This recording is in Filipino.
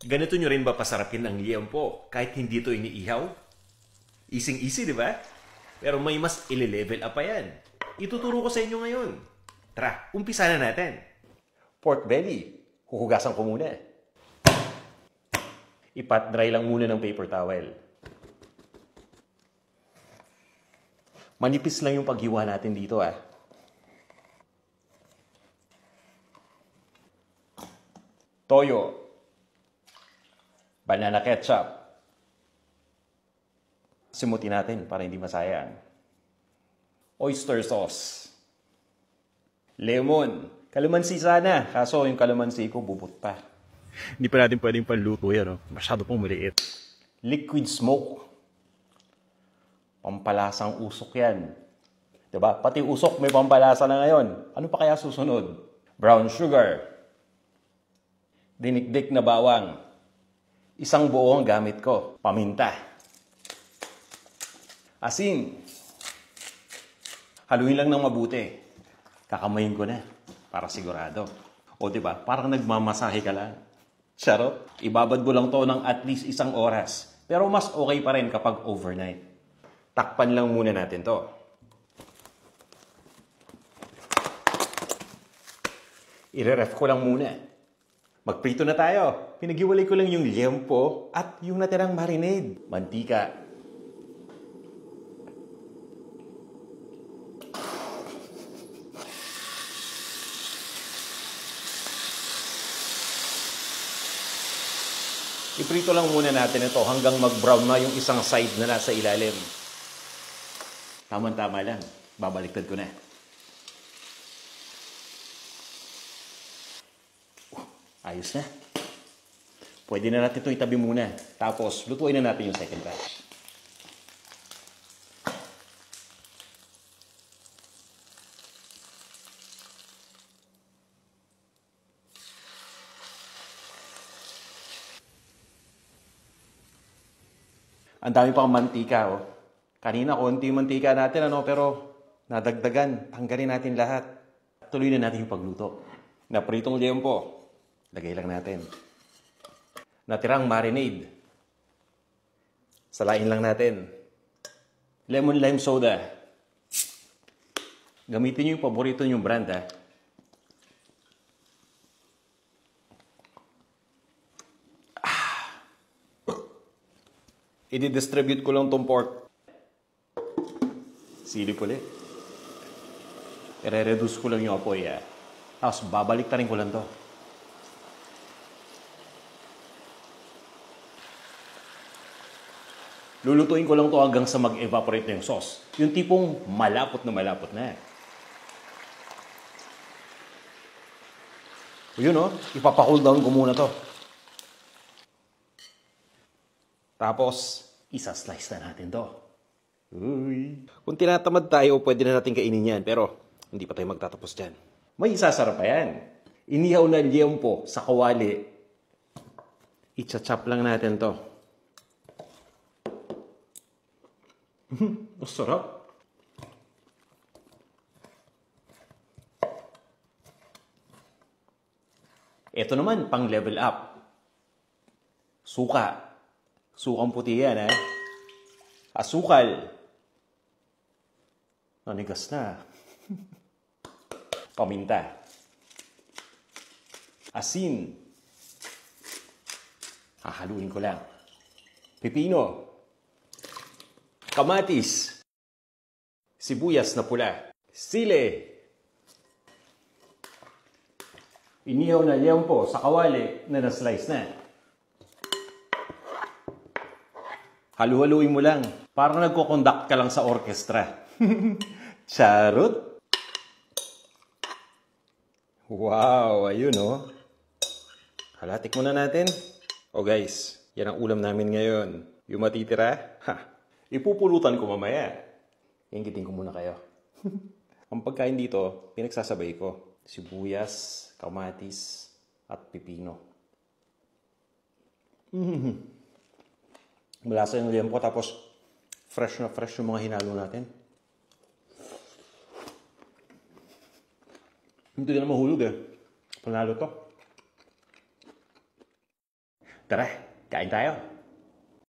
Ganito nyo rin ba pasarapin ang liempo kahit hindi ito iniihaw? Easy-easy, di ba? Pero may mas ile-level up pa yan. Ituturo ko sa inyo ngayon. Tara, umpisa na natin. Pork belly. Huhugasan ko muna. Ipat dry lang muna ng paper towel. Manipis lang yung paghiwa natin dito Toyo. Banana ketchup. Simutin natin para hindi masayang. Oyster sauce. Lemon. Kalamansi sana. Kaso yung kalamansi ko bubot pa. Hindi pa natin pwedeng panluto yan, no? Masyado pong maliit. Liquid smoke. Pampalasang usok yan. Diba? Pati usok may pampalasa na ngayon. Ano pa kaya susunod? Brown sugar. Dinikdik na bawang. Isang buo ang gamit ko. Paminta. Asin. Haluin lang ng mabuti. Kakamayin ko na. Para sigurado. O diba? Parang nagmamasahe ka lang. Charot. Ibabad mo lang to ng at least 1 oras. Pero mas okay pa rin kapag overnight. Takpan lang muna natin to. Ire-ref ko lang muna. Magprito na tayo. Pinaghiwalay ko lang yung liempo at yung natirang marinade. Mantika. Iprito lang muna natin ito hanggang mag-brown na yung isang side na nasa ilalim. Tama-tama lang. Babaliktad ko na. Ayos na. Pwede na natin ito itabi muna. Tapos, lutuin na natin yung second batch. Ang dami pang mantika, Kanina, konti yung mantika natin, pero nadagdagan. Tanggalin natin lahat. Tuloy na natin yung pagluto. Napritong liempo. Lagay lang natin. Natirang marinade. Salain lang natin. Lemon lime soda. Gamitin nyo yung paborito nyong brand, I-distribute ko lang tong pork. Silip ulit. I-reduce ko lang yung apoy, Tapos babalik ta rin ko lang to. Lulutuin ko lang to hanggang sa mag-evaporate na yung sauce. Yung tipong malapot na. Yun, ipapacool down ko muna to. Tapos, isa-slice na natin to. Uy. Kung tinatamad tayo, pwede na natin kainin yan. Pero, hindi pa tayo magtatapos dyan. May isasarap pa yan. Inihaw na liempo sa kawali. I-chop lang natin to. Ang sarap. Ito naman, pang level up. Suka. Sukang puti yan, Asukal. Nanigas na. Paminta. Asin. Hahaluin ko lang. Pipino. Kamatis. Sibuyas na pula. Sili. Inihaw na liempo sa kawali na na-slice na. Halu-haluin mo lang. Parang nagko-conduct ka lang sa orchestra. Charot. Wow, ayun Halatik muna natin. Guys, yan ang ulam namin ngayon. Yung matitira, ipupulutan ko mamaya. Inggitin ko muna kayo. Ang pagkain dito, pinagsasabay ko. Sibuyas, kamatis, at pipino. Malasa yung liempo, tapos fresh na fresh yung mga hinalo natin. Hindi na mahulog Panalo to. Tara, kain tayo.